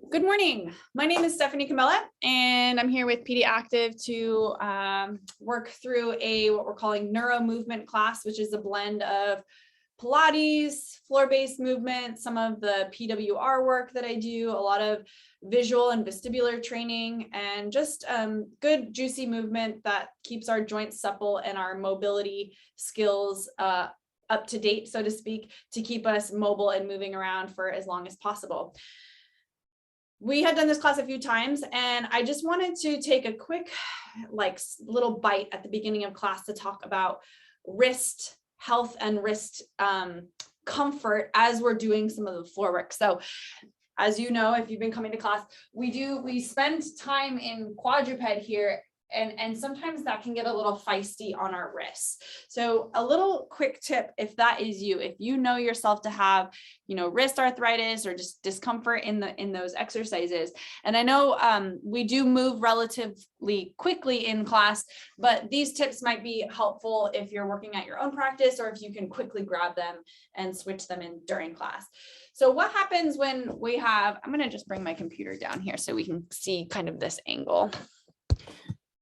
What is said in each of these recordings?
Good morning. My name is Stephanie Comella, and I'm here with PD Active to work through what we're calling Neuro-Movement class, which is a blend of Pilates, floor-based movement, some of the PWR work that I do, a lot of visual and vestibular training, and just good juicy movement that keeps our joints supple and our mobility skills up to date, so to speak, to keep us mobile and moving around for as long as possible. We had done this class a few times, and I just wanted to take a quick, little bite at the beginning of class to talk about wrist health and wrist comfort as we're doing some of the floor work. So as you know, if you've been coming to class, we spend time in quadruped here, and sometimes that can get a little feisty on our wrists. So a little quick tip, if that is you, if you know yourself to have, wrist arthritis or just discomfort in those exercises. And I know we do move relatively quickly in class, but these tips might be helpful if you're working at your own practice, or if you can quickly grab them and switch them in during class. So what happens when I'm going to just bring my computer down here so we can see kind of this angle.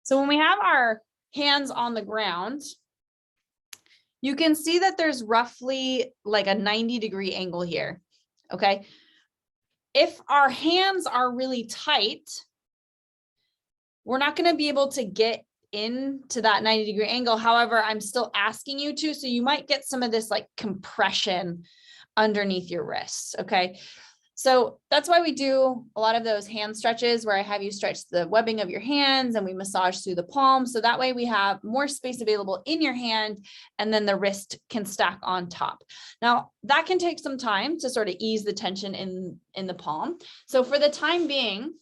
So when we have our hands on the ground, you can see that there's roughly like a 90-degree angle here, okay? If our hands are really tight, we're not going to be able to get into that 90-degree angle. However, I'm still asking you to, so you might get some of this like compression underneath your wrists, okay? So that's why we do a lot of those hand stretches where I have you stretch the webbing of your hands and we massage through the palm. So that way we have more space available in your hand, and then the wrist can stack on top. Now that can take some time to sort of ease the tension in the palm. So for the time being,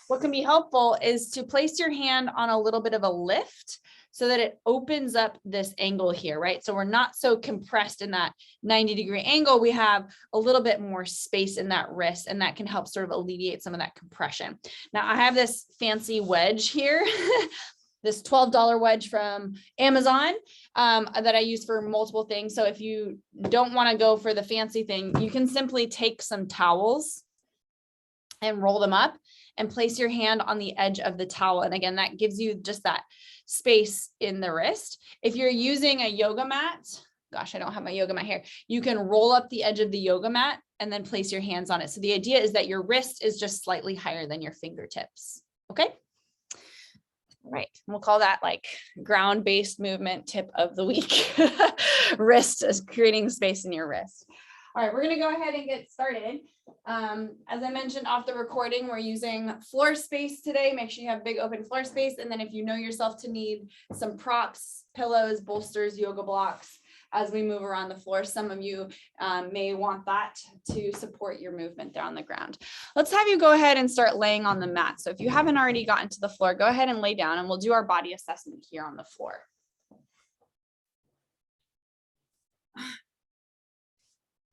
what can be helpful is to place your hand on a little bit of a lift so that it opens up this angle here, right? So we're not so compressed in that 90-degree angle. We have a little bit more space in that wrist, and that can help sort of alleviate some of that compression. Now I have this fancy wedge here, this $12 wedge from Amazon that I use for multiple things. So if you don't want to go for the fancy thing, you can simply take some towels and roll them up and place your hand on the edge of the towel. And again, that gives you just that space in the wrist. If you're using a yoga mat, gosh, I don't have my yoga mat here, you can roll up the edge of the yoga mat and then place your hands on it. So the idea is that your wrist is just slightly higher than your fingertips. Okay. All right. We'll call that like ground-based movement tip of the week. Wrist is creating space in your wrist. All right, we're going to go ahead and get started. As I mentioned off the recording, we're using floor space today. Make sure you have big open floor space. And then if you know yourself to need some props, pillows, bolsters, yoga blocks, as we move around the floor, some of you may want that to support your movement there on the ground. Let's have you go ahead and start laying on the mat. So if you haven't already gotten to the floor, go ahead and lay down, and we'll do our body assessment here on the floor.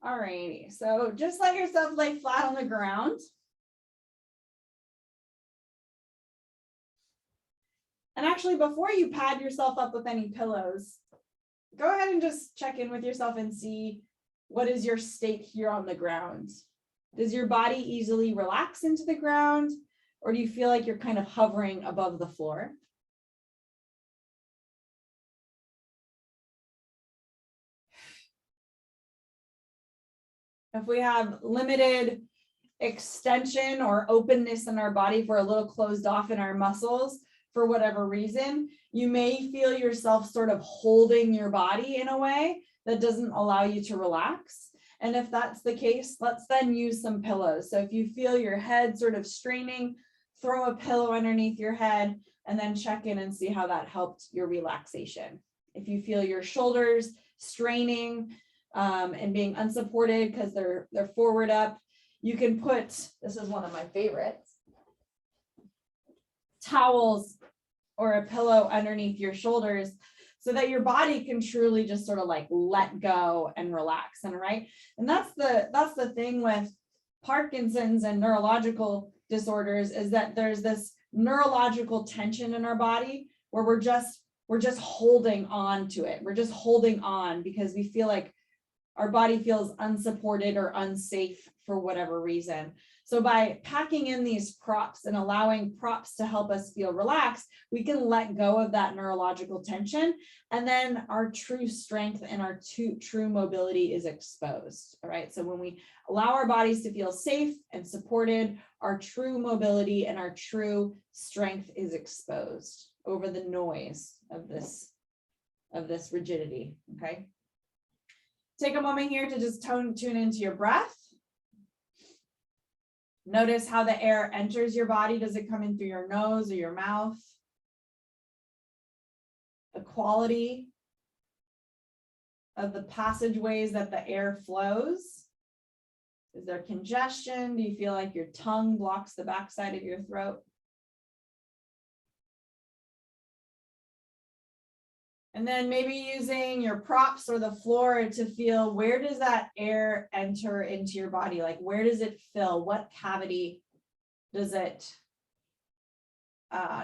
All righty, so just let yourself lay flat on the ground. And actually, before you pad yourself up with any pillows, go ahead and just check in with yourself and see what is your state here on the ground. Does your body easily relax into the ground, or do you feel like you're kind of hovering above the floor? If we have limited extension or openness in our body, if we're a little closed off in our muscles for whatever reason, you may feel yourself sort of holding your body in a way that doesn't allow you to relax. And if that's the case, let's then use some pillows. So if you feel your head sort of straining, throw a pillow underneath your head and then check in and see how that helped your relaxation. If you feel your shoulders straining, and being unsupported because they're forward up, you can put, this is one of my favorites, towels or a pillow underneath your shoulders so that your body can truly just sort of like let go and relax. And right. And that's the thing with Parkinson's and neurological disorders, is that there's this neurological tension in our body where we're just holding on to it. We're just holding on because we feel like our body feels unsupported or unsafe for whatever reason. So by packing in these props and allowing props to help us feel relaxed, we can let go of that neurological tension. And then our true strength and our true mobility is exposed. All right. So when we allow our bodies to feel safe and supported, our true mobility and our true strength is exposed over the noise of this rigidity. Okay. Take a moment here to just tune into your breath. Notice how the air enters your body. Does it come in through your nose or your mouth? The quality of the passageways that the air flows. Is there congestion? Do you feel like your tongue blocks the backside of your throat? And then maybe using your props or the floor to feel, where does that air enter into your body? Like, where does it fill? What cavity does it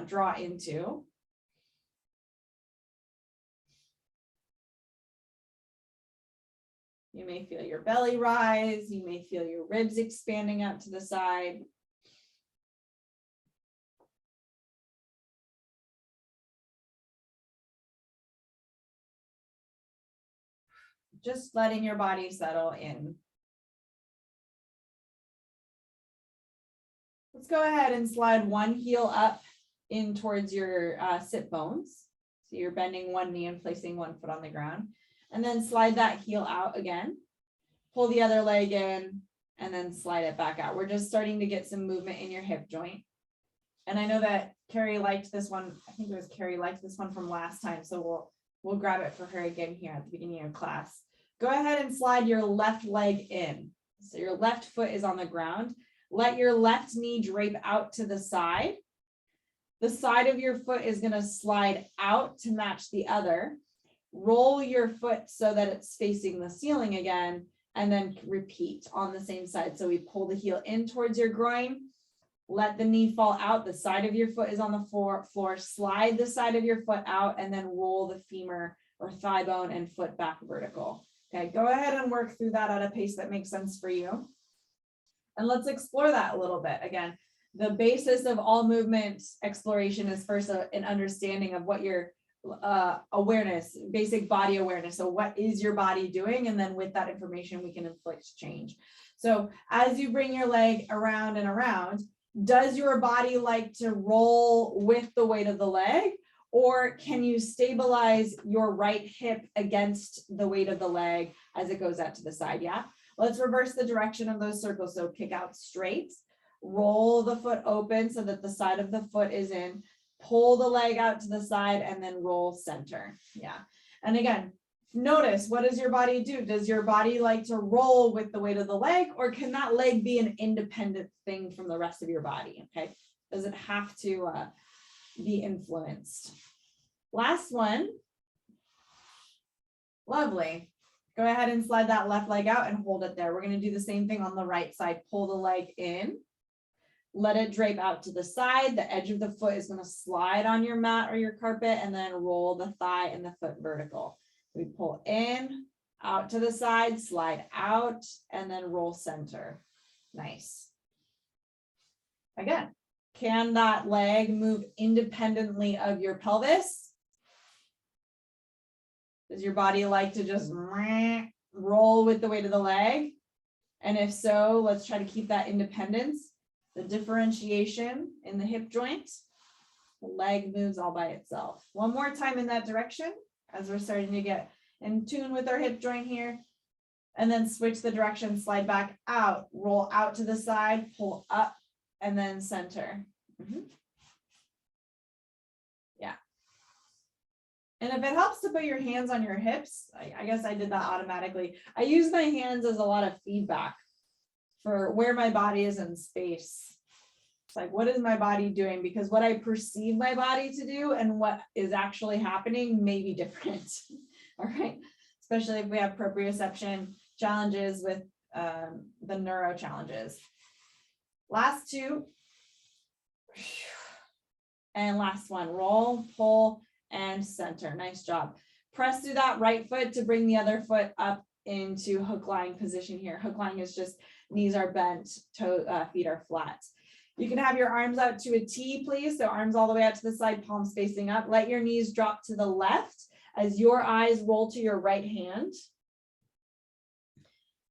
draw into? You may feel your belly rise. You may feel your ribs expanding out to the side. Just letting your body settle in. Let's go ahead and slide one heel up in towards your sit bones. So you're bending one knee and placing one foot on the ground. And then slide that heel out again. Pull the other leg in and then slide it back out. We're just starting to get some movement in your hip joint. And I know that Carrie liked this one. I think it was Carrie liked this one from last time. So we'll grab it for her again here at the beginning of class. Go ahead and slide your left leg in. So your left foot is on the ground. Let your left knee drape out to the side. The side of your foot is going to slide out to match the other. Roll your foot so that it's facing the ceiling again, and then repeat on the same side. So we pull the heel in towards your groin. Let the knee fall out. The side of your foot is on the floor. Slide the side of your foot out and then roll the femur or thigh bone and foot back vertical. Okay, go ahead and work through that at a pace that makes sense for you. And let's explore that a little bit. Again, the basis of all movement exploration is first an understanding of what your awareness, basic body awareness. So what is your body doing? And then with that information, we can inflict change. So as you bring your leg around and around, does your body like to roll with the weight of the leg? Or can you stabilize your right hip against the weight of the leg as it goes out to the side? Yeah. Let's reverse the direction of those circles. So kick out straight, roll the foot open so that the side of the foot is in, pull the leg out to the side and then roll center. Yeah. And again, notice, what does your body do? Does your body like to roll with the weight of the leg, or can that leg be an independent thing from the rest of your body? Okay. Does it have to be influenced? Last one. Lovely. Go ahead and slide that left leg out and hold it there. We're going to do the same thing on the right side. Pull the leg in. Let it drape out to the side. The edge of the foot is going to slide on your mat or your carpet, and then roll the thigh and the foot vertical. We pull in, out to the side, slide out, and then roll center. Nice. Again, can that leg move independently of your pelvis? Does your body like to just roll with the weight of the leg? And if so, let's try to keep that independence. The differentiation in the hip joint. The leg moves all by itself. One more time in that direction as we're starting to get in tune with our hip joint here. And then switch the direction, slide back out, roll out to the side, pull up, and then center. Yeah. And if it helps to put your hands on your hips, I guess I did that automatically. I use my hands as a lot of feedback for where my body is in space. It's like, what is my body doing? Because what I perceive my body to do and what is actually happening may be different. All right. Especially if we have proprioception challenges with the neuro challenges. Last two. And last one, roll, pull, and center. Nice job. Press through that right foot to bring the other foot up into hook lying position here. Hook lying is just knees are bent, feet are flat. You can have your arms out to a T, please. So arms all the way out to the side, palms facing up. Let your knees drop to the left as your eyes roll to your right hand.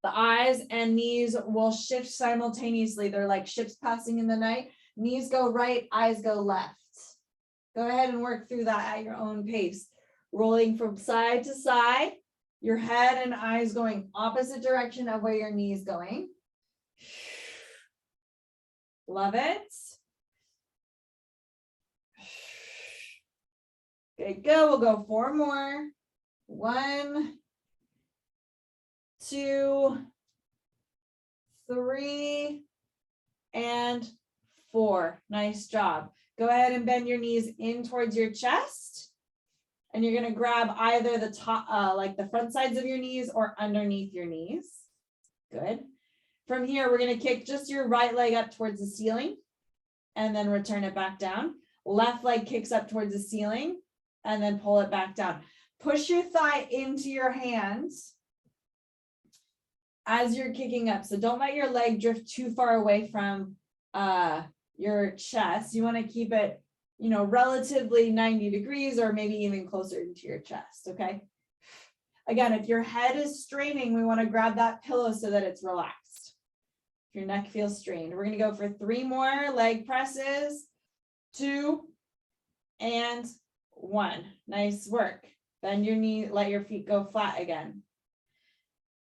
The eyes and knees will shift simultaneously. They're like ships passing in the night. Knees go right, eyes go left. Go ahead and work through that at your own pace. Rolling from side to side, your head and eyes going opposite direction of where your knees going. Love it. Good, go. We'll go 4 more. 1, 2, 3, and 4. Nice job. Go ahead and bend your knees in towards your chest. And you're going to grab either the top, like the front sides of your knees or underneath your knees. Good. From here, we're going to kick just your right leg up towards the ceiling and then return it back down. Left leg kicks up towards the ceiling and then pull it back down. Push your thigh into your hands as you're kicking up. So don't let your leg drift too far away from your chest. You want to keep it, you know, relatively 90 degrees or maybe even closer into your chest, okay? Again, if your head is straining, we want to grab that pillow so that it's relaxed. If your neck feels strained, we're going to go for 3 more leg presses, 2 and 1. Nice work. Bend your knee, let your feet go flat again.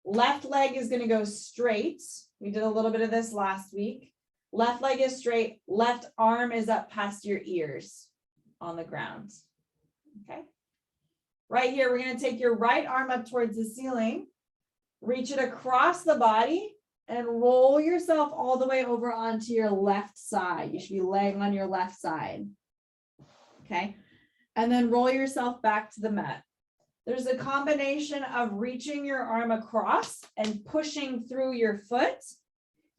Left leg is going to go straight. We did a little bit of this last week. Left leg is straight. Left arm is up past your ears on the ground. Okay. Right here, we're going to take your right arm up towards the ceiling, reach it across the body, and roll yourself all the way over onto your left side. You should be laying on your left side. Okay. And then roll yourself back to the mat. There's a combination of reaching your arm across and pushing through your foot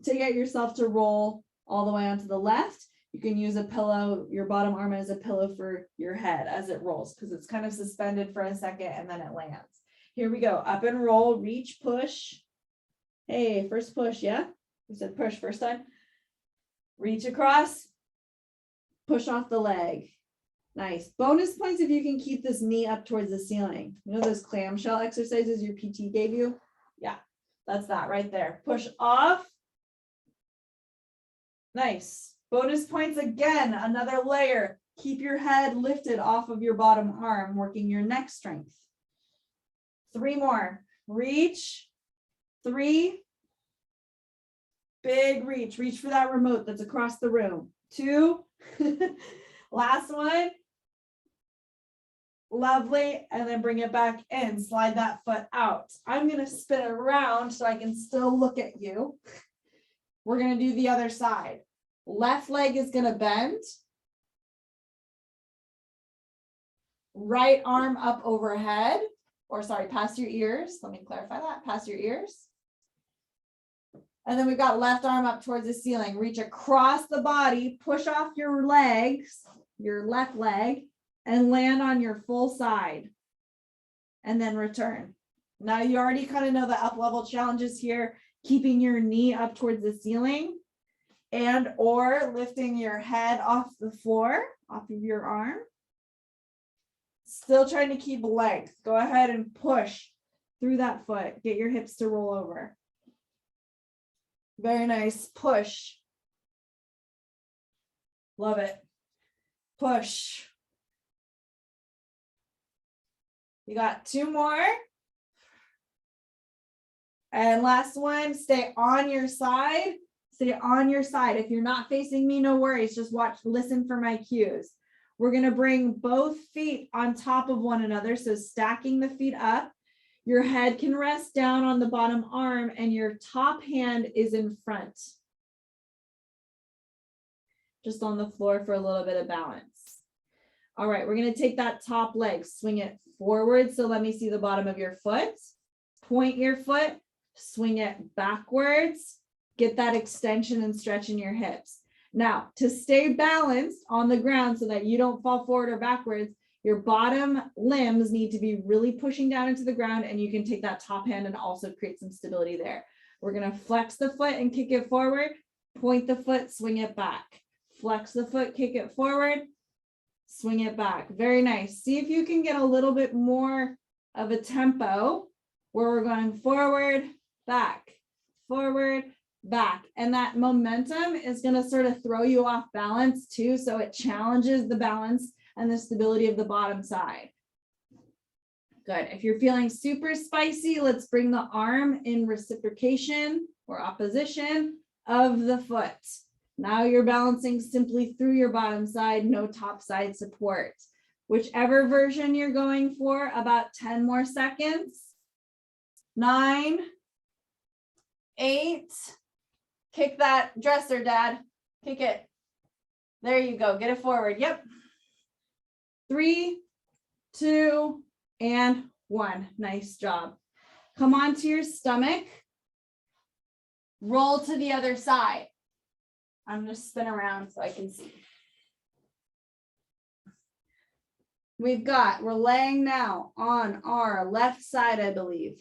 to get yourself to roll all the way onto the left. You can use a pillow, your bottom arm as a pillow for your head as it rolls, because it's kind of suspended for a second and then it lands. Here we go. Up and roll, reach, push. Hey, first push, yeah? We said push first time. Reach across, push off the leg. Nice. Bonus points if you can keep this knee up towards the ceiling. You know those clamshell exercises your PT gave you? Yeah, that's that right there. Push off. Nice. Bonus points again, another layer. Keep your head lifted off of your bottom arm, working your neck strength. 3 more. Reach. 3. Big reach. Reach for that remote that's across the room. 2. Last one. Lovely. And then bring it back in. Slide that foot out. I'm going to spin it around so I can still look at you. We're going to do the other side. Left leg is going to bend. Right arm up overhead, or sorry, past your ears. Let me clarify that, past your ears. And then we've got left arm up towards the ceiling. Reach across the body, push off your legs, your left leg, and land on your full side. And then return. Now you already kind of know the up level challenges here, keeping your knee up towards the ceiling and or lifting your head off the floor, off of your arm. Still trying to keep length. Go ahead and push through that foot. Get your hips to roll over. Very nice. Push. Love it. Push. You got 2 more. And last one, stay on your side. Stay on your side. If you're not facing me, no worries. Just watch, listen for my cues. We're going to bring both feet on top of one another. So stacking the feet up. Your head can rest down on the bottom arm and your top hand is in front. Just on the floor for a little bit of balance. All right, we're going to take that top leg, swing it forward. So let me see the bottom of your foot. Point your foot, swing it backwards. Get that extension and stretch in your hips. Now, to stay balanced on the ground so that you don't fall forward or backwards, Your bottom limbs need to be really pushing down into the ground, and you can take that top hand and also create some stability there. We're going to flex the foot and kick it forward, point the foot, swing it back. Flex the foot, kick it forward, swing it back. Very nice. See if you can get a little bit more of a tempo where we're going forward, back, forward, back. And that momentum is going to sort of throw you off balance too. So it challenges the balance and the stability of the bottom side. Good. If you're feeling super spicy, let's bring the arm in reciprocation or opposition of the foot. Now you're balancing simply through your bottom side, no top side support. Whichever version you're going for, about 10 more seconds. 9, 8, kick that dresser, Dad. Kick it. There you go. Get it forward. Yep. 3, 2, and 1. Nice job. Come onto your stomach. Roll to the other side. I'm going to spin around so I can see. We're laying now on our left side, I believe.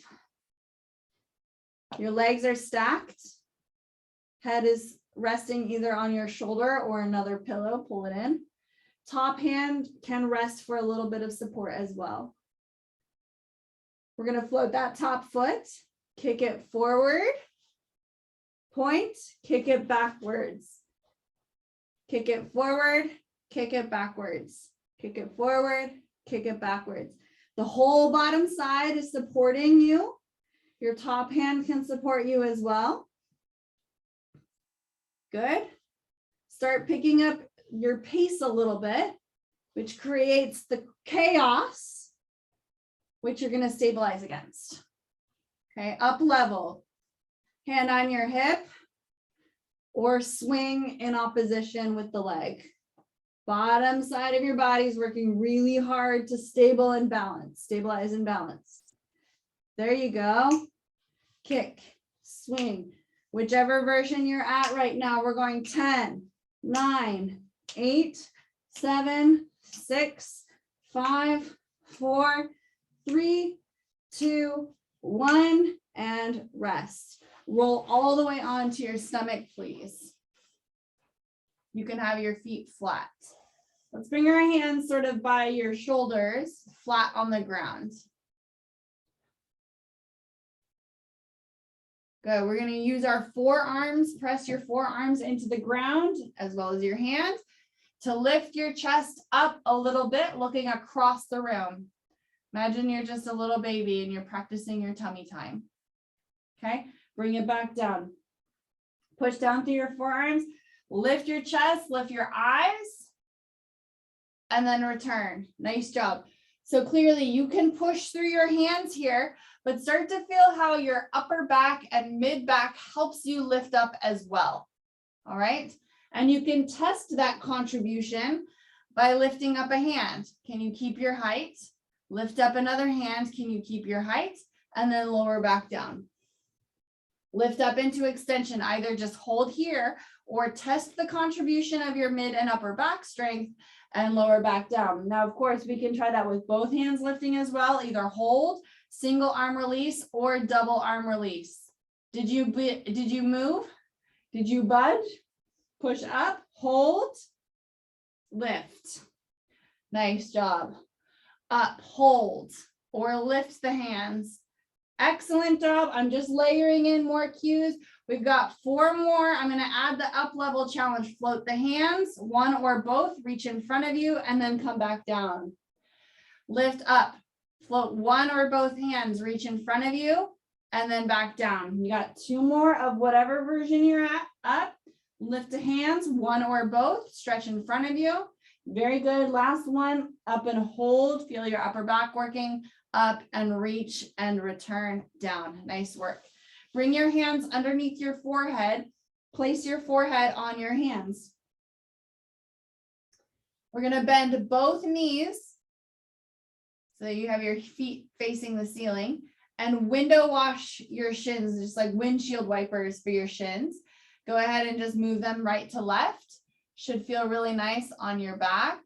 Your legs are stacked. Head is resting either on your shoulder or another pillow. Pull it in. Top hand can rest for a little bit of support as well. We're going to float that top foot, kick it forward, point, kick it backwards. Kick it forward, kick it backwards. Kick it forward, kick it backwards. The whole bottom side is supporting you. Your top hand can support you as well. Good. Start picking up your pace a little bit, which creates the chaos, which you're going to stabilize against. Okay, up level. Hand on your hip or swing in opposition with the leg. Bottom side of your body is working really hard to stabilize and balance. There you go. Kick, swing. Whichever version you're at right now, we're going 10, 9, 8, 7, 6, 5, 4, 3, 2, 1, and rest. Roll all the way onto your stomach, please. You can have your feet flat. Let's bring our hands sort of by your shoulders, flat on the ground. Good. We're going to use our forearms, press your forearms into the ground as well as your hands to lift your chest up a little bit, looking across the room. Imagine you're just a little baby and you're practicing your tummy time. Okay. Bring it back down. Push down through your forearms. Lift your chest, lift your eyes, and then return. Nice job. So clearly you can push through your hands here, but start to feel how your upper back and mid back helps you lift up as well. All right. And you can test that contribution by lifting up a hand. Can you keep your height? Lift up another hand. Can you keep your height? And then lower back down. Lift up into extension, either just hold here or test the contribution of your mid and upper back strength and lower back down. Now, of course, we can try that with both hands lifting as well, either hold, single arm release, or double arm release. Did you move? Did you budge? Push up, hold, lift. Nice job. Up, hold, or lift the hands. Excellent job. I'm just layering in more cues. We've got 4 more. I'm going to add the up level challenge. Float the hands, one or both, reach in front of you, and then come back down. Lift up, float one or both hands, reach in front of you, and then back down. You got 2 more of whatever version you're at. Up, lift the hands, one or both, stretch in front of you. Very good. Last one, up and hold. Feel your upper back working. Up and reach and return down. Nice work. Bring your hands underneath your forehead. Place your forehead on your hands. We're going to bend both knees so you have your feet facing the ceiling, and window wash your shins, just like windshield wipers for your shins. Go ahead and just move them right to left. Should feel really nice on your back.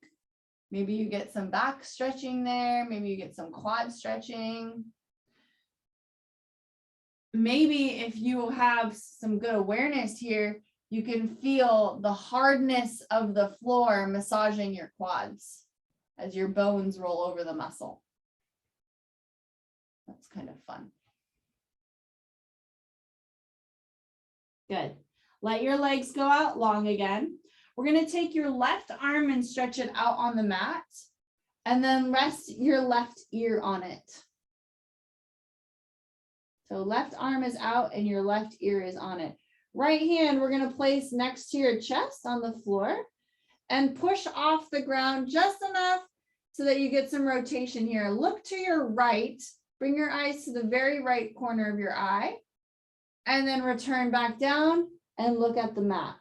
Maybe you get some back stretching there. Maybe you get some quad stretching. Maybe if you have some good awareness here, you can feel the hardness of the floor massaging your quads as your bones roll over the muscle. That's kind of fun. Good. Let your legs go out long again. We're going to take your left arm and stretch it out on the mat, and then rest your left ear on it. So left arm is out and your left ear is on it. Right hand, we're going to place next to your chest on the floor and push off the ground just enough so that you get some rotation here. Look to your right, bring your eyes to the very right corner of your eye, and then return back down and look at the mat.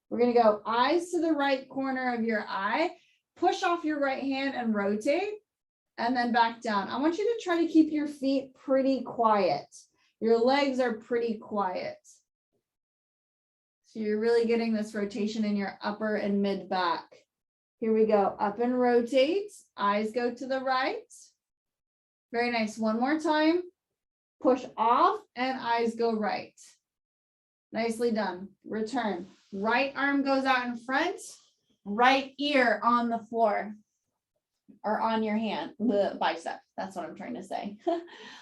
We're going to go eyes to the right corner of your eye, push off your right hand and rotate, and then back down. I want you to try to keep your feet pretty quiet. Your legs are pretty quiet. So you're really getting this rotation in your upper and mid back. Here we go. Up and rotate. Eyes go to the right. Very nice. One more time. Push off and eyes go right. Nicely done. Return. Right arm goes out in front. Right ear on the floor. Or on your hand, the bicep. That's what I'm trying to say.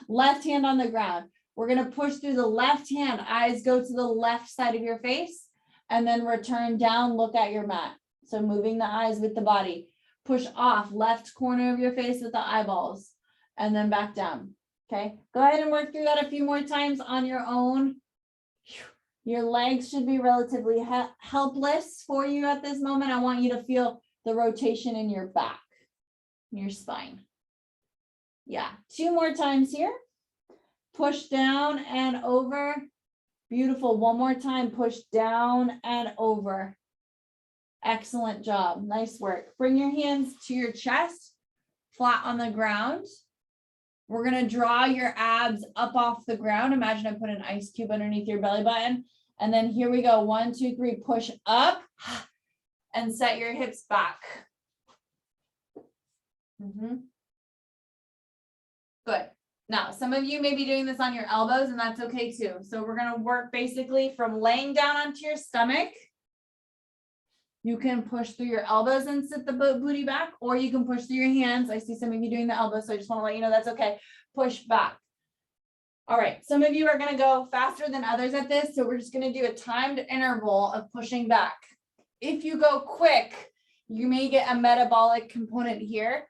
Left hand on the ground. We're going to push through the left hand. Eyes go to the left side of your face and then return down. Look at your mat. So moving the eyes with the body. Push off left corner of your face with the eyeballs and then back down. Okay. Go ahead and work through that a few more times on your own. Your legs should be relatively helpless for you at this moment. I want you to feel the rotation in your back. Your spine. Yeah, 2 more times here. Push down and over. Beautiful. One more time. Push down and over. Excellent job. Nice work. Bring your hands to your chest, flat on the ground. We're going to draw your abs up off the ground. Imagine I put an ice cube underneath your belly button. And then here we go. 1, 2, 3. Push up and set your hips back. Good. Now, some of you may be doing this on your elbows, and that's okay too. So we're going to work basically from laying down onto your stomach. You can push through your elbows and sit the booty back, or you can push through your hands. I see some of you doing the elbows, so I just want to let you know that's okay. Push back. All right. Some of you are going to go faster than others at this, so we're just going to do a timed interval of pushing back. If you go quick, you may get a metabolic component here.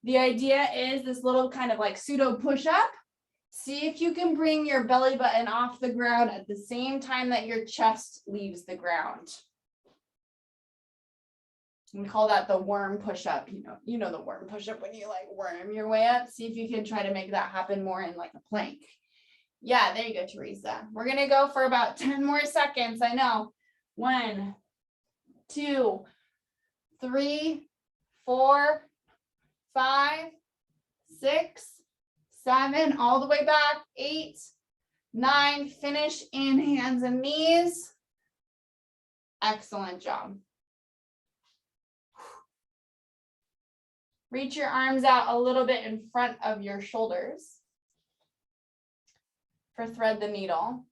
The idea is this little kind of like pseudo push-up. See if you can bring your belly button off the ground at the same time that your chest leaves the ground. We call that the worm push-up. You know the worm push-up when you like worm your way up. See if you can try to make that happen more in like a plank. Yeah, there you go, Teresa. We're going to go for about 10 more seconds. I know. 1, 2, 3, 4, 5, 6, 7, all the way back, 8, 9, finish in hands and knees. Excellent job. Reach your arms out a little bit in front of your shoulders for thread the needle.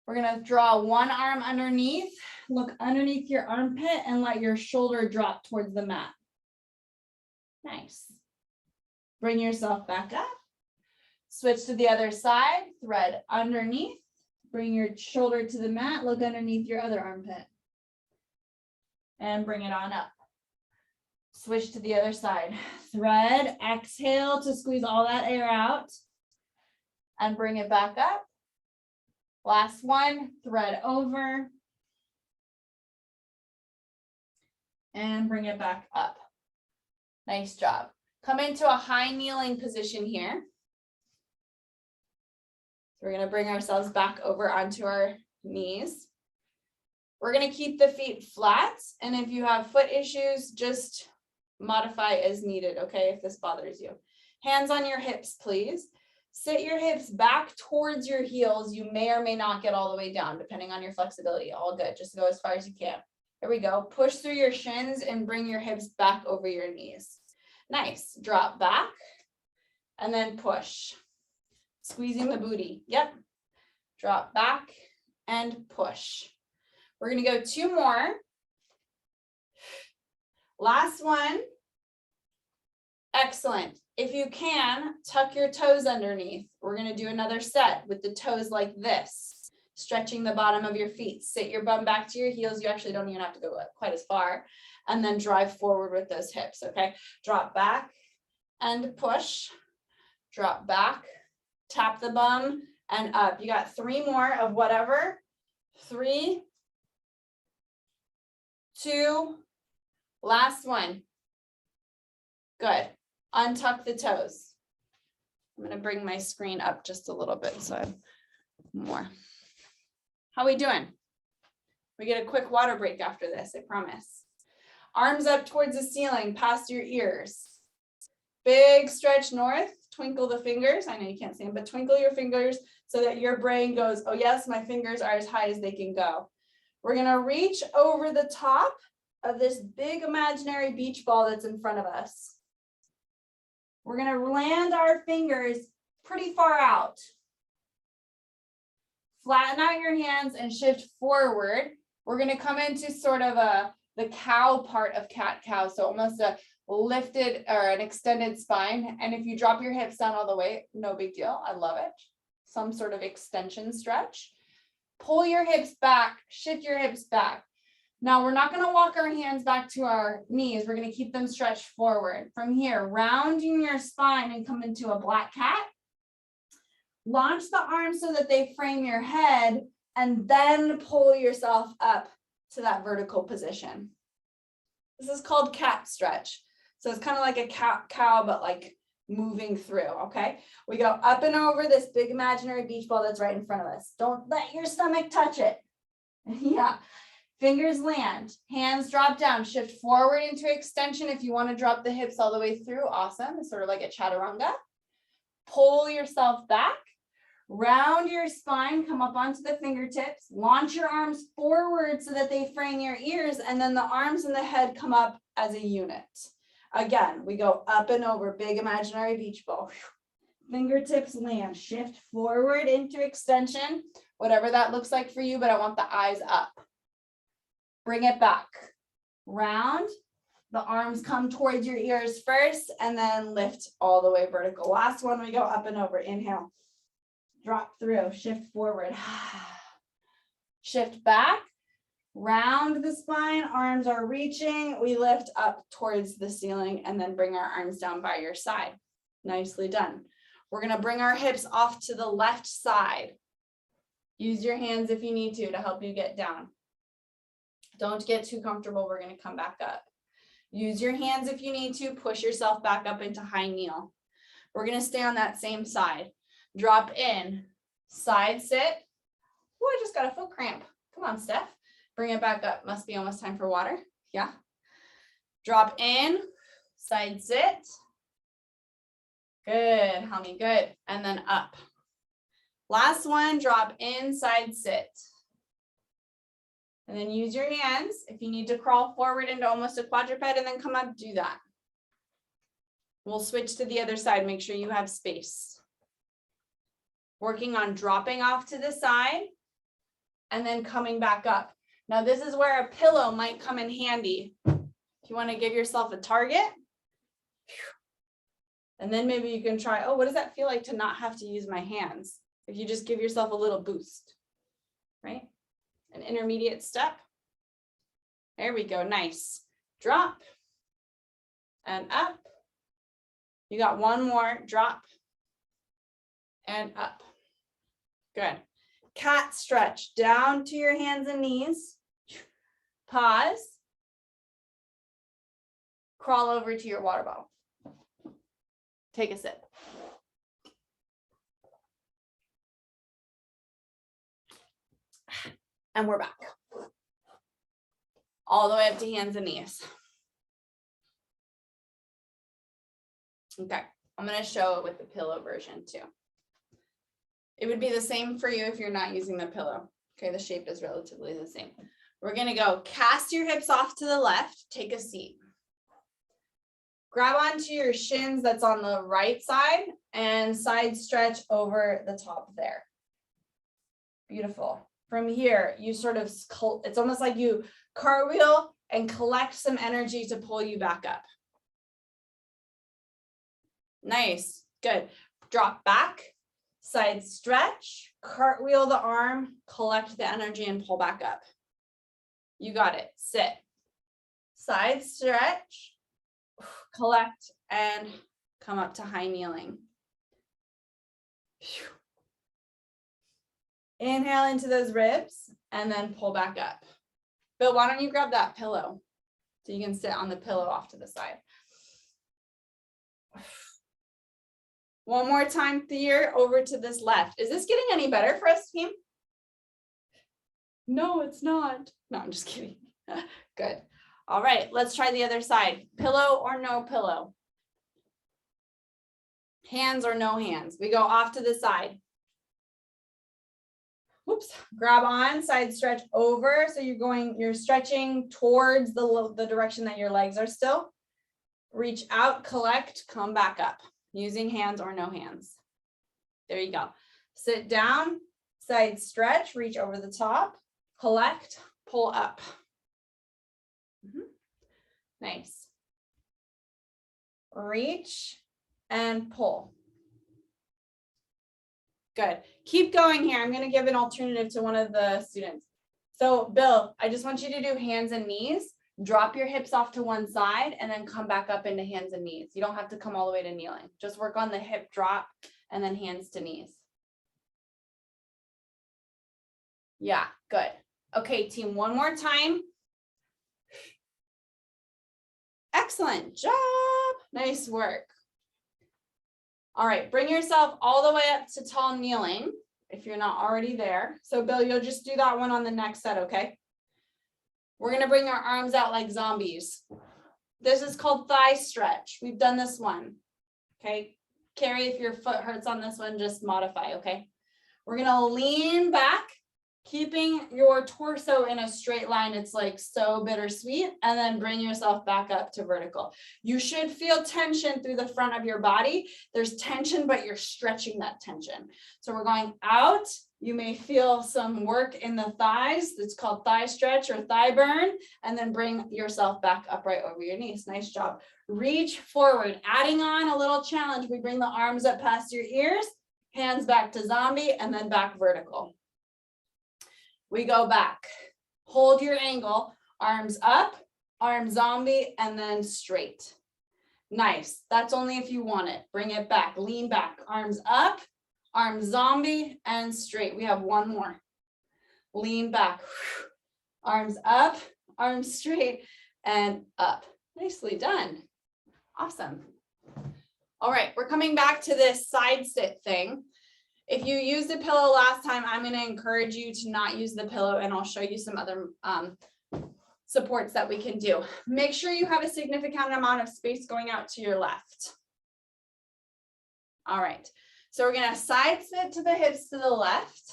We're going to draw one arm underneath, look underneath your armpit and let your shoulder drop towards the mat. Nice. Bring yourself back up. Switch to the other side, thread underneath. Bring your shoulder to the mat, look underneath your other armpit. And bring it on up. Switch to the other side. Thread, exhale to squeeze all that air out. And bring it back up. Last one, thread over. And bring it back up. Nice job. Come into a high kneeling position here. We're going to bring ourselves back over onto our knees. We're going to keep the feet flat. And if you have foot issues, just modify as needed, okay, if this bothers you. Hands on your hips, please. Sit your hips back towards your heels. You may or may not get all the way down, depending on your flexibility. All good. Just go as far as you can. There we go. Push through your shins and bring your hips back over your knees. Nice. Drop back and then push. Squeezing the booty. Yep. Drop back and push. We're going to go 2 more. Last one. Excellent. If you can, tuck your toes underneath. We're going to do another set with the toes like this, stretching the bottom of your feet. Sit your bum back to your heels. You actually don't even have to go quite as far. And then drive forward with those hips, okay? Drop back and push. Drop back, tap the bum and up. You got 3 more of whatever. 3, 2, last one. Good. Untuck the toes. I'm going to bring my screen up just a little bit so I have more. How are we doing? We get a quick water break after this, I promise. Arms up towards the ceiling, past your ears. Big stretch north, twinkle the fingers. I know you can't see them, but twinkle your fingers so that your brain goes, oh yes, my fingers are as high as they can go. We're going to reach over the top of this big imaginary beach ball that's in front of us. We're going to land our fingers pretty far out. Flatten out your hands and shift forward. We're going to come into sort of the cow part of cat-cow, so almost a lifted or an extended spine. And if you drop your hips down all the way, no big deal. I love it. Some sort of extension stretch. Pull your hips back, shift your hips back. Now we're not going to walk our hands back to our knees. We're going to keep them stretched forward. From here, rounding your spine and come into a black cat. Launch the arms so that they frame your head and then pull yourself up to that vertical position. This is called cat stretch. So it's kind of like a cow, but like moving through, okay? We go up and over this big imaginary beach ball that's right in front of us. Don't let your stomach touch it. Yeah. Fingers land, hands drop down, shift forward into extension. If you want to drop the hips all the way through, awesome. It's sort of like a chaturanga. Pull yourself back, round your spine, come up onto the fingertips, launch your arms forward so that they frame your ears, and then the arms and the head come up as a unit. Again, we go up and over, big imaginary beach ball. Fingertips land, shift forward into extension, whatever that looks like for you, but I want the eyes up. Bring it back, round, the arms come towards your ears first, and then lift all the way vertical. Last one, we go up and over, inhale, drop through, shift forward, shift back, round the spine, arms are reaching, we lift up towards the ceiling, and then bring our arms down by your side. Nicely done. We're gonna bring our hips off to the left side. Use your hands if you need to help you get down. Don't get too comfortable. We're going to come back up. Use your hands if you need to. Push yourself back up into high kneel. We're going to stay on that same side. Drop in. Side sit. Oh, I just got a foot cramp. Come on, Steph. Bring it back up. Must be almost time for water. Yeah. Drop in. Side sit. Good, homie. Good. And then up. Last one. Drop in. Side sit. And then use your hands. If you need to crawl forward into almost a quadruped and then come up, do that. We'll switch to the other side. Make sure you have space. Working on dropping off to the side and then coming back up. Now this is where a pillow might come in handy. If you want to give yourself a target. And then maybe you can try, oh, what does that feel like to not have to use my hands? If you just give yourself a little boost, right? An intermediate step. There we go. Nice. Drop and up. You got one more. Drop and up. Good. Cat stretch down to your hands and knees. Pause. Crawl over to your water bottle. Take a sip. And we're back. All the way up to hands and knees. Okay, I'm going to show it with the pillow version too. It would be the same for you if you're not using the pillow. Okay, the shape is relatively the same. We're gonna go cast your hips off to the left, take a seat. Grab onto your shins that's on the right side and side stretch over the top there. Beautiful. From here, you sort of, it's almost like you cartwheel and collect some energy to pull you back up. Nice, good. Drop back, side stretch, cartwheel the arm, collect the energy and pull back up. You got it, sit. Side stretch, collect and come up to high kneeling. Inhale into those ribs and then pull back up. Bill, why don't you grab that pillow so you can sit on the pillow off to the side. One more time here, over to this left. Is this getting any better for us, team? No, it's not. No, I'm just kidding. Good. All right, let's try the other side. Pillow or no pillow? Hands or no hands? We go off to the side. Whoops, grab on, side stretch over. So you're stretching towards the direction that your legs are still. Reach out, collect, come back up using hands or no hands. There you go. Sit down, side stretch, reach over the top, collect, pull up. Nice. Reach and pull. Good. Keep going here. I'm going to give an alternative to one of the students. So Bill, I just want you to do hands and knees. Drop your hips off to one side and then come back up into hands and knees. You don't have to come all the way to kneeling. Just work on the hip drop and then hands to knees. Yeah, good. Okay, team, one more time. Excellent job. Nice work. All right, bring yourself all the way up to tall kneeling if you're not already there. So Bill, you'll just do that one on the next set, okay? We're gonna bring our arms out like zombies. This is called thigh stretch. We've done this one, okay? Carrie, if your foot hurts on this one, just modify, okay? We're gonna lean back, keeping your torso in a straight line. It's like so bittersweet, and then bring yourself back up to vertical. You should feel tension through the front of your body. There's tension, but you're stretching that tension. So we're going out. You may feel some work in the thighs. It's called thigh stretch or thigh burn, and then bring yourself back upright over your knees. Nice job. Reach forward, adding on a little challenge. We bring the arms up past your ears, hands back to zombie, and then back vertical. We go back, hold your angle, arms up, arm zombie, and then straight. Nice, that's only if you want it. Bring it back, lean back, arms up, arm zombie, and straight. We have one more. Lean back, arms up, arms straight, and up. Nicely done. Awesome. All right, we're coming back to this side sit thing. If you used a pillow last time, I'm going to encourage you to not use the pillow, and I'll show you some other supports that we can do. Make sure you have a significant amount of space going out to your left. All right, so we're going to side sit to the hips to the left.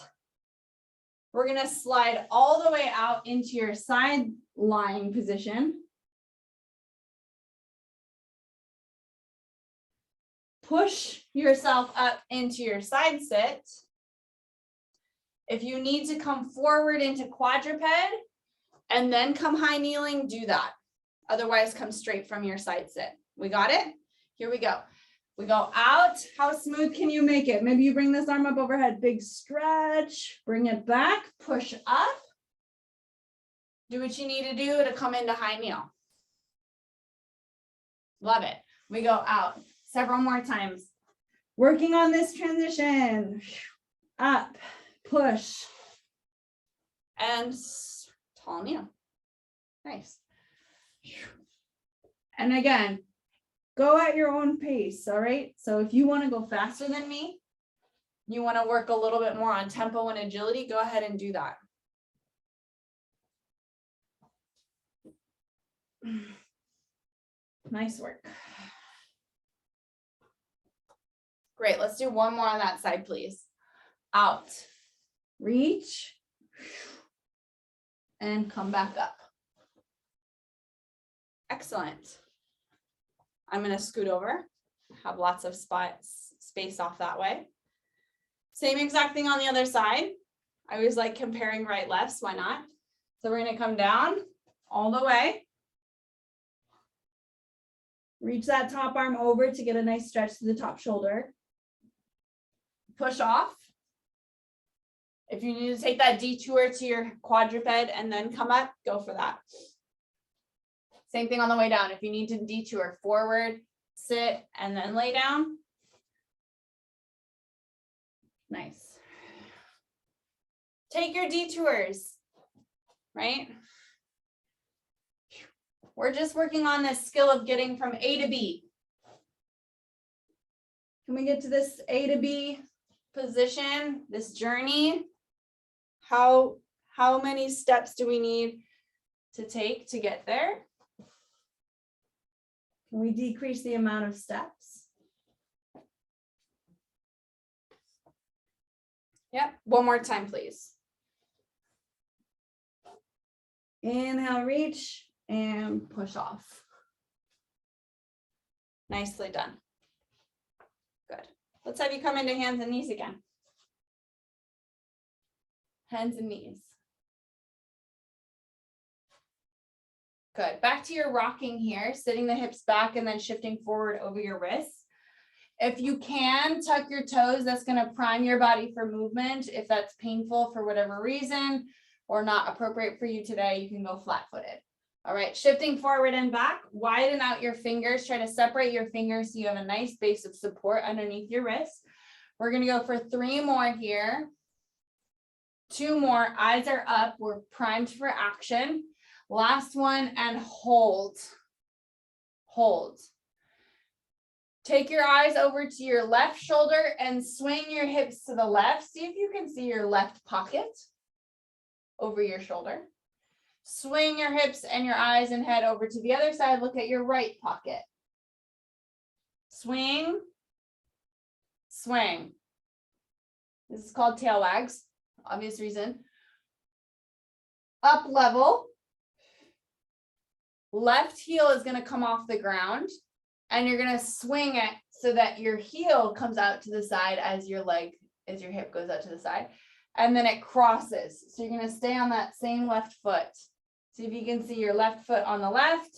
We're going to slide all the way out into your side lying position. Push yourself up into your side sit. If you need to come forward into quadruped and then come high kneeling, do that. Otherwise, come straight from your side sit. We got it? Here we go. We go out. How smooth can you make it? Maybe you bring this arm up overhead. Big stretch. Bring it back. Push up. Do what you need to do to come into high kneel. Love it. We go out. Several more times. Working on this transition. Up, push, and tall kneel. Nice. And again, go at your own pace, all right? So if you want to go faster than me, you want to work a little bit more on tempo and agility, go ahead and do that. Nice work. Great, let's do one more on that side, please. Out, reach, and come back up. Excellent. I'm going to scoot over, have lots of space off that way. Same exact thing on the other side. I always like comparing right lefts, why not? So we're going to come down all the way. Reach that top arm over to get a nice stretch to the top shoulder. Push off. If you need to take that detour to your quadruped and then come up, go for that. Same thing on the way down. If you need to detour forward, sit, and then lay down. Nice. Take your detours, right? We're just working on this skill of getting from A to B. Can we get to this A to B position, this journey? How many steps do we need to take to get there? Can we decrease the amount of steps? Yep, one more time, please. Inhale, reach, and push off. Nicely done. Good. Let's have you come into hands and knees again. Hands and knees. Good. Back to your rocking here, sitting the hips back and then shifting forward over your wrists. If you can, tuck your toes. That's going to prime your body for movement. If that's painful for whatever reason or not appropriate for you today, you can go flat-footed. All right, shifting forward and back, widen out your fingers. Try to separate your fingers so you have a nice base of support underneath your wrists. We're going to go for 3 more here. 2 more, eyes are up. We're primed for action. Last one, and hold. Hold. Take your eyes over to your left shoulder and swing your hips to the left. See if you can see your left pocket over your shoulder. Swing your hips and your eyes and head over to the other side. Look at your right pocket. Swing, swing. This is called tail wags, obvious reason. Up level. Left heel is going to come off the ground and you're going to swing it so that your heel comes out to the side as your hip goes out to the side. And then it crosses. So you're going to stay on that same left foot. See if you can see your left foot on the left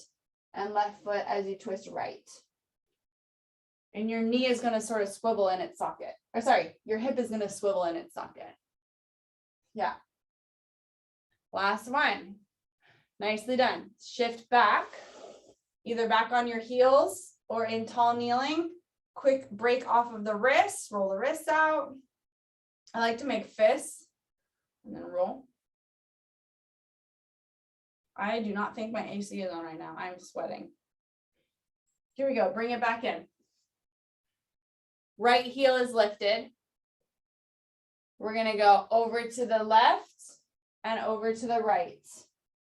and left foot as you twist right. And your knee is going to sort of swivel in its socket. Or sorry, your hip is going to swivel in its socket. Yeah. Last one. Nicely done. Shift back, either back on your heels or in tall kneeling. Quick break off of the wrists, roll the wrists out. I like to make fists and then roll. I do not think my AC is on right now. I'm sweating. Here we go. Bring it back in. Right heel is lifted. We're going to go over to the left and over to the right.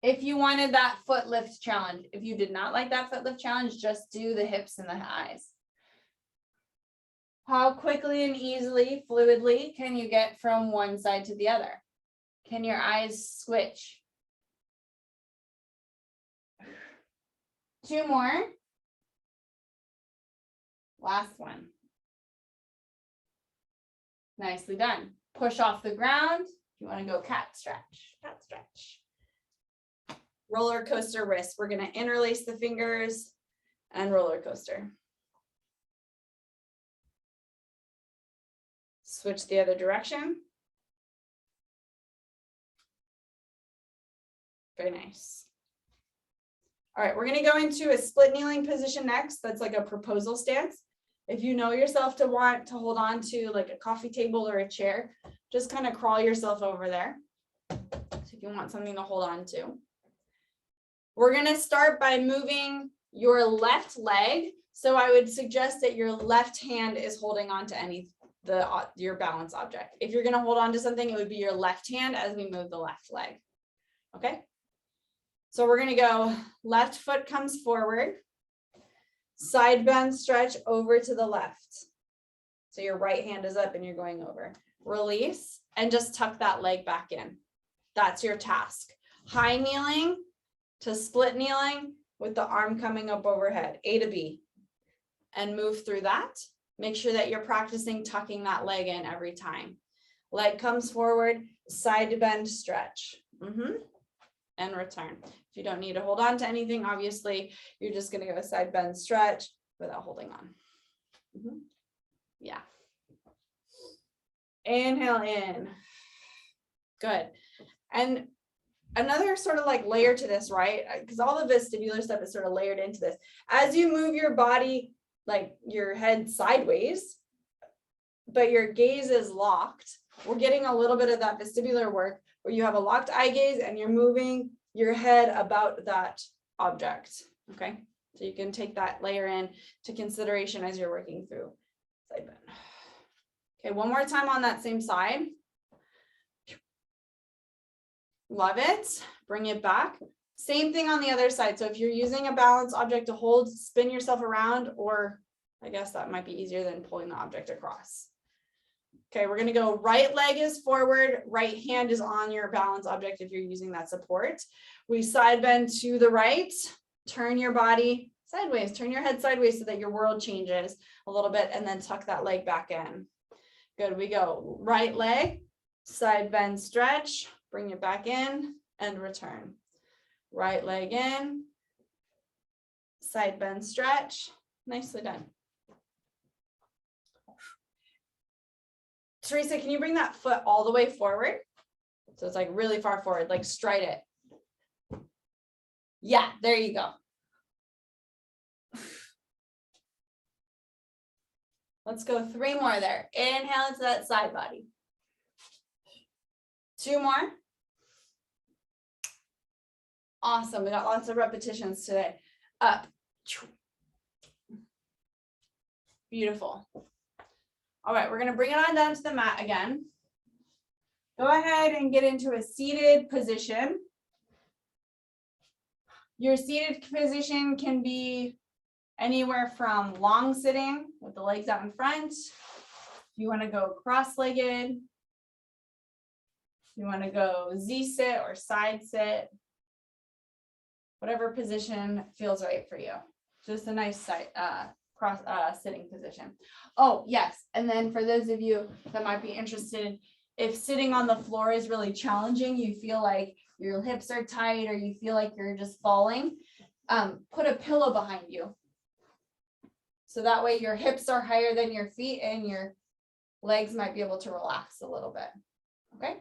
If you wanted that foot lift challenge, if you did not like that foot lift challenge, just do the hips and the eyes. How quickly and easily, fluidly, can you get from one side to the other? Can your eyes switch? 2 more. Last one. Nicely done. Push off the ground. You want to go cat stretch, cat stretch. Roller coaster wrist. We're going to interlace the fingers and roller coaster. Switch the other direction. Very nice. All right, we're going to go into a split kneeling position next. That's like a proposal stance. If you know yourself to want to hold on to like a coffee table or a chair, just kind of crawl yourself over there. So if you want something to hold on to. We're going to start by moving your left leg. So I would suggest that your left hand is holding on to your balance object. If you're going to hold on to something, it would be your left hand as we move the left leg. Okay. So we're going to go left foot comes forward, side bend stretch over to the left. So your right hand is up and you're going over. Release and just tuck that leg back in. That's your task. High kneeling to split kneeling with the arm coming up overhead, A to B, and move through that. Make sure that you're practicing tucking that leg in every time. Leg comes forward, side to bend, stretch, and return. If you don't need to hold on to anything, obviously, you're just gonna go side bend, stretch without holding on. Yeah. Inhale in. Good. And another sort of like layer to this, right? Because all the vestibular stuff is sort of layered into this. As you move your body, like your head sideways, but your gaze is locked, we're getting a little bit of that vestibular work where you have a locked eye gaze and you're moving your head about that object. Okay. So you can take that layer in to consideration as you're working through side bend. Okay, one more time on that same side. Love it. Bring it back. Same thing on the other side. So if you're using a balance object to hold, spin yourself around, or I guess that might be easier than pulling the object across. Okay, we're going to go right leg is forward, right hand is on your balance object if you're using that support. We side bend to the right, turn your body sideways, turn your head sideways so that your world changes a little bit, and then tuck that leg back in. Good, we go right leg, side bend, stretch, bring it back in and return. Right leg in, side bend, stretch, nicely done. Teresa, can you bring that foot all the way forward? So it's like really far forward, like stride it. Yeah, there you go. Let's go 3 more there. Inhale into that side body. 2 more. Awesome. We got lots of repetitions today. Up. Beautiful. All right, we're going to bring it on down to the mat again. Go ahead and get into a seated position. Your seated position can be anywhere from long sitting with the legs out in front. You want to go cross-legged. You want to go Z-sit or side sit. Whatever position feels right for you. Just a nice side, sitting position. Oh, yes. And then for those of you that might be interested, if sitting on the floor is really challenging, you feel like your hips are tight or you feel like you're just falling, put a pillow behind you. So that way your hips are higher than your feet and your legs might be able to relax a little bit. Okay.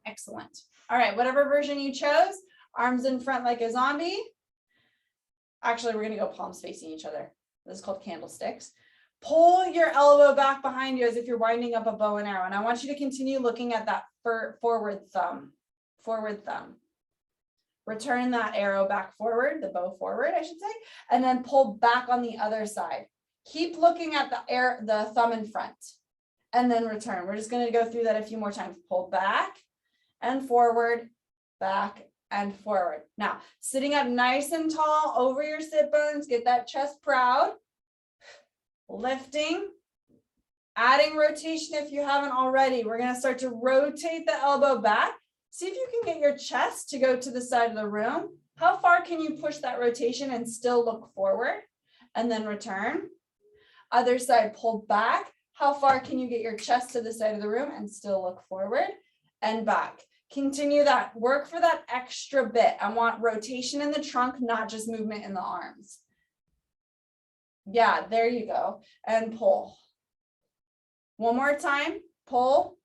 Excellent. All right. Whatever version you chose, arms in front like a zombie. Actually, we're going to go palms facing each other. This is called candlesticks. Pull your elbow back behind you as if you're winding up a bow and arrow. And I want you to continue looking at that forward thumb. Return that arrow back forward, the bow forward, I should say, and then pull back on the other side. Keep looking at the thumb in front and then return. We're just going to go through that a few more times. Pull back and forward, back and forward. Now, sitting up nice and tall over your sit bones, get that chest proud. Lifting, adding rotation if you haven't already. We're going to start to rotate the elbow back. See if you can get your chest to go to the side of the room. How far can you push that rotation and still look forward? And then return. Other side, pull back. How far can you get your chest to the side of the room and still look forward and back? Continue that. Work for that extra bit. I want rotation in the trunk, not just movement in the arms. Yeah, there you go. And pull. One more time. Pull.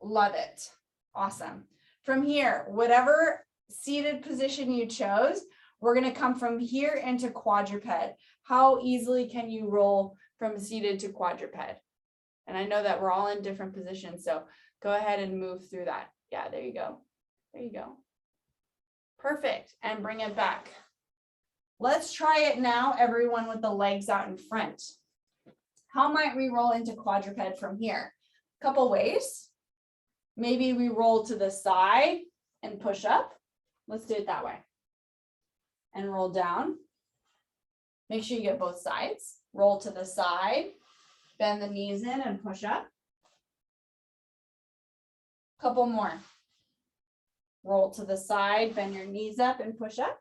Love it. Awesome. From here, whatever seated position you chose, we're going to come from here into quadruped. How easily can you roll from seated to quadruped? And I know that we're all in different positions, so go ahead and move through that. Yeah, there you go. There you go. Perfect. And bring it back. Let's try it now, everyone with the legs out in front. How might we roll into quadruped from here? A couple ways. Maybe we roll to the side and push up. Let's do it that way. And roll down. Make sure you get both sides. Roll to the side, bend the knees in and push up. Couple more. Roll to the side, bend your knees up and push up.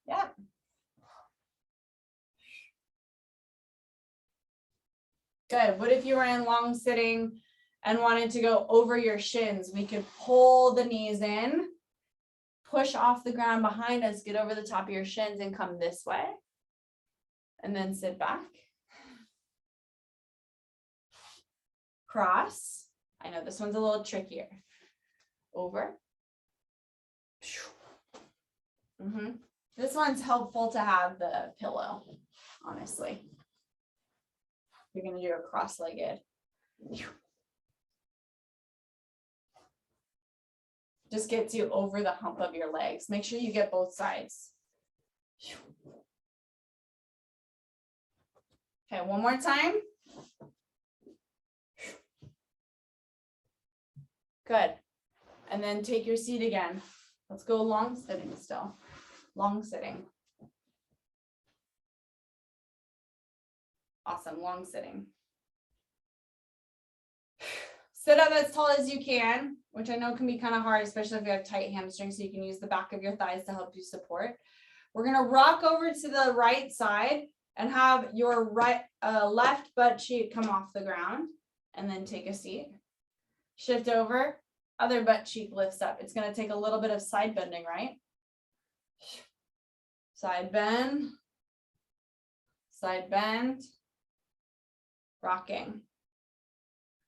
Yep. Good. What if you were in long sitting and wanted to go over your shins? We could pull the knees in, push off the ground behind us, get over the top of your shins and come this way. And then sit back. Cross. I know this one's a little trickier. Over. This one's helpful to have the pillow, honestly. You're going to do a cross-legged. Just gets you over the hump of your legs. Make sure you get both sides. Okay, one more time. Good. And then take your seat again. Let's go long sitting still. Long sitting. Awesome, long sitting. Sit up as tall as you can, which I know can be kind of hard, especially if you have tight hamstrings, so you can use the back of your thighs to help you support. We're gonna rock over to the right side and have your left butt cheek come off the ground, and then take a seat. Shift over, other butt cheek lifts up. It's gonna take a little bit of side bending, right? Side bend, rocking.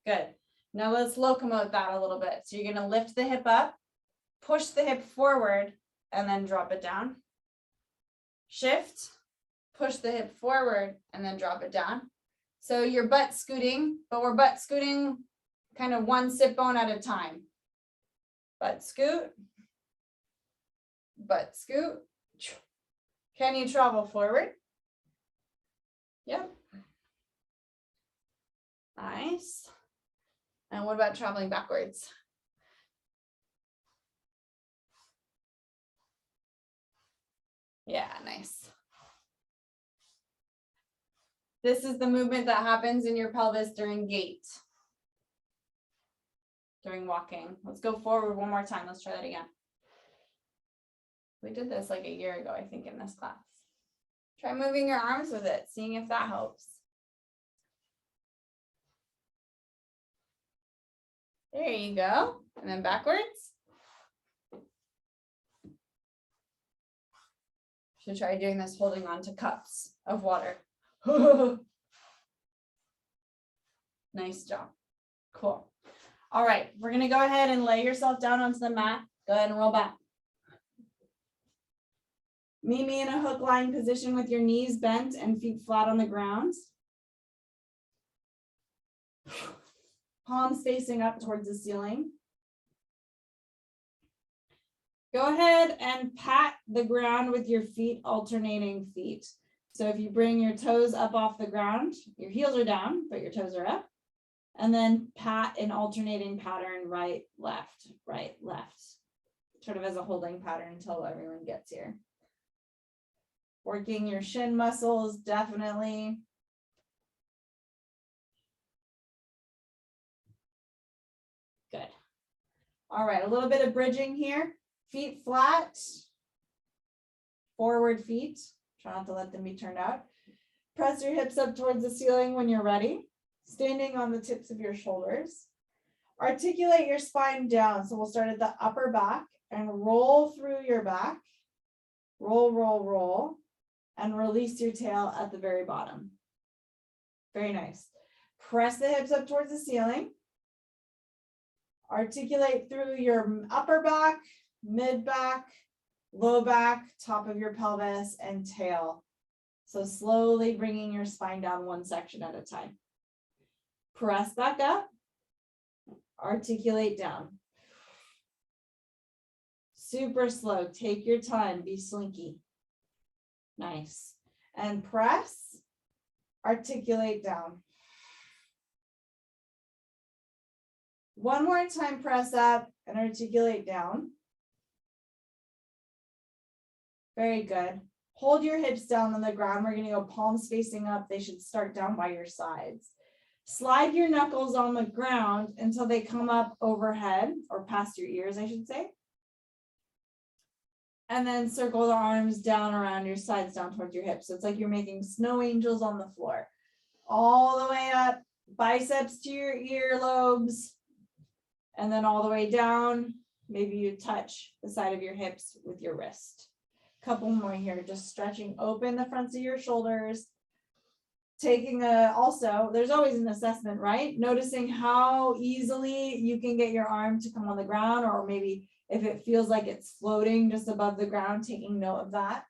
Good. Now let's locomote that a little bit. So you're gonna lift the hip up, push the hip forward, and then drop it down. Shift, push the hip forward, and then drop it down. So you're butt scooting, but we're butt scooting kind of one sit bone at a time. Butt scoot, butt scoot. Can you travel forward? Yep. Nice. And what about traveling backwards? Yeah, nice. This is the movement that happens in your pelvis during gait, during walking. Let's go forward one more time. Let's try that again. We did this like a year ago, I think, in this class. Try moving your arms with it, seeing if that helps. There you go. And then backwards. Should try doing this holding on to cups of water. Nice job. Cool. All right, we're going to go ahead and lay yourself down onto the mat. Go ahead and roll back. Meet me in a hook lying position with your knees bent and feet flat on the ground. Palms facing up towards the ceiling. Go ahead and pat the ground with your feet, alternating feet. So if you bring your toes up off the ground, your heels are down, but your toes are up. And then pat in alternating pattern, right, left, sort of as a holding pattern until everyone gets here. Working your shin muscles, definitely. Good. All right, a little bit of bridging here. Feet flat, forward feet. Try not to let them be turned out. Press your hips up towards the ceiling when you're ready. Standing on the tips of your shoulders. Articulate your spine down. So we'll start at the upper back and roll through your back. Roll, roll, roll. And release your tail at the very bottom. Very nice. Press the hips up towards the ceiling. Articulate through your upper back, mid back, low back, top of your pelvis, and tail. So slowly bringing your spine down one section at a time. Press back up. Articulate down. Super slow. Take your time. Be slinky. Nice. And press. Articulate down. One more time, press up and articulate down. Very good. Hold your hips down on the ground. We're going to go palms facing up. They should start down by your sides. Slide your knuckles on the ground until they come up overhead or past your ears, I should say. And then circle the arms down around your sides, down towards your hips. So it's like you're making snow angels on the floor. All the way up, biceps to your earlobes. And then all the way down, maybe you touch the side of your hips with your wrist. Couple more here, just stretching open the fronts of your shoulders. Taking also, there's always an assessment, right? Noticing how easily you can get your arm to come on the ground, or maybe if it feels like it's floating just above the ground, taking note of that.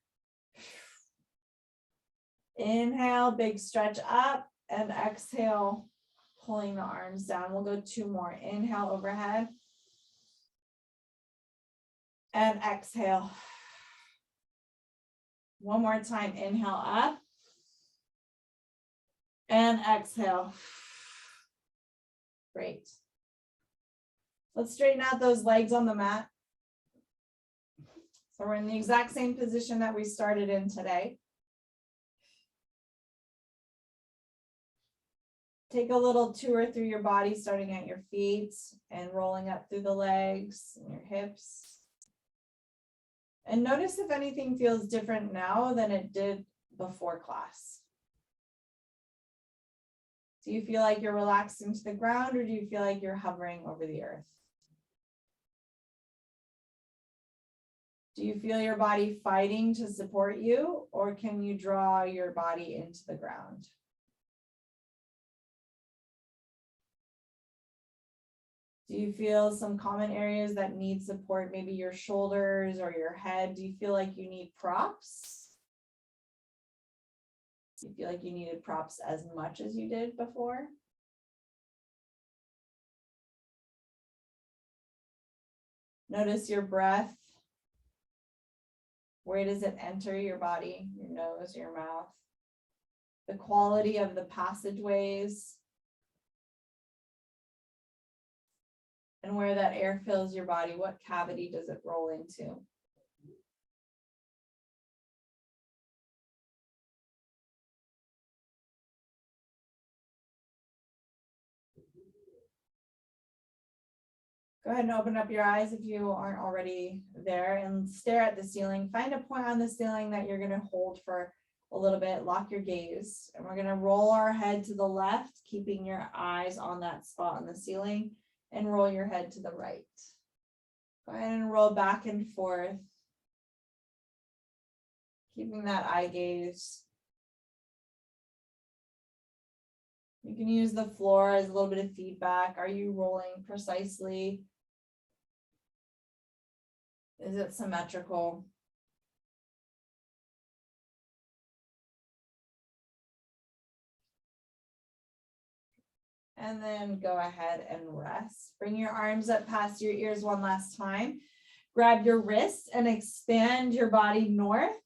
Inhale, big stretch up, and exhale, pulling the arms down. We'll go 2 more. Inhale overhead. And exhale. One more time. Inhale up. And exhale. Great. Let's straighten out those legs on the mat. So we're in the exact same position that we started in today. Take a little tour through your body, starting at your feet and rolling up through the legs and your hips. And notice if anything feels different now than it did before class. Do you feel like you're relaxed into the ground, or do you feel like you're hovering over the earth? Do you feel your body fighting to support you, or can you draw your body into the ground? Do you feel some common areas that need support, maybe your shoulders or your head? Do you feel like you need props? Do you feel like you needed props as much as you did before? Notice your breath. Where does it enter your body, your nose, your mouth? The quality of the passageways. And where that air fills your body, what cavity does it roll into? Go ahead and open up your eyes if you aren't already there, and stare at the ceiling. Find a point on the ceiling that you're going to hold for a little bit. Lock your gaze. And we're going to roll our head to the left, keeping your eyes on that spot on the ceiling, and roll your head to the right. Go ahead and roll back and forth, keeping that eye gaze. You can use the floor as a little bit of feedback. Are you rolling precisely? Is it symmetrical? And then go ahead and rest. Bring your arms up past your ears one last time. Grab your wrists and expand your body north.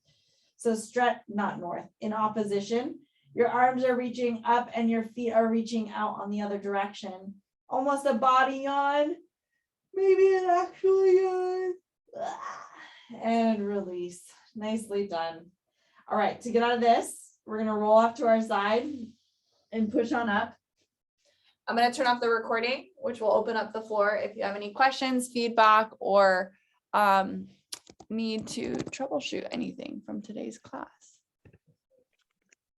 So stretch, not north, in opposition. Your arms are reaching up and your feet are reaching out on the other direction. Almost a body yawn. Maybe an actual yawn. And release. Nicely done. All right, to get out of this, we're going to roll off to our side and push on up. I'm going to turn off the recording, which will open up the floor if you have any questions, feedback, or need to troubleshoot anything from today's class.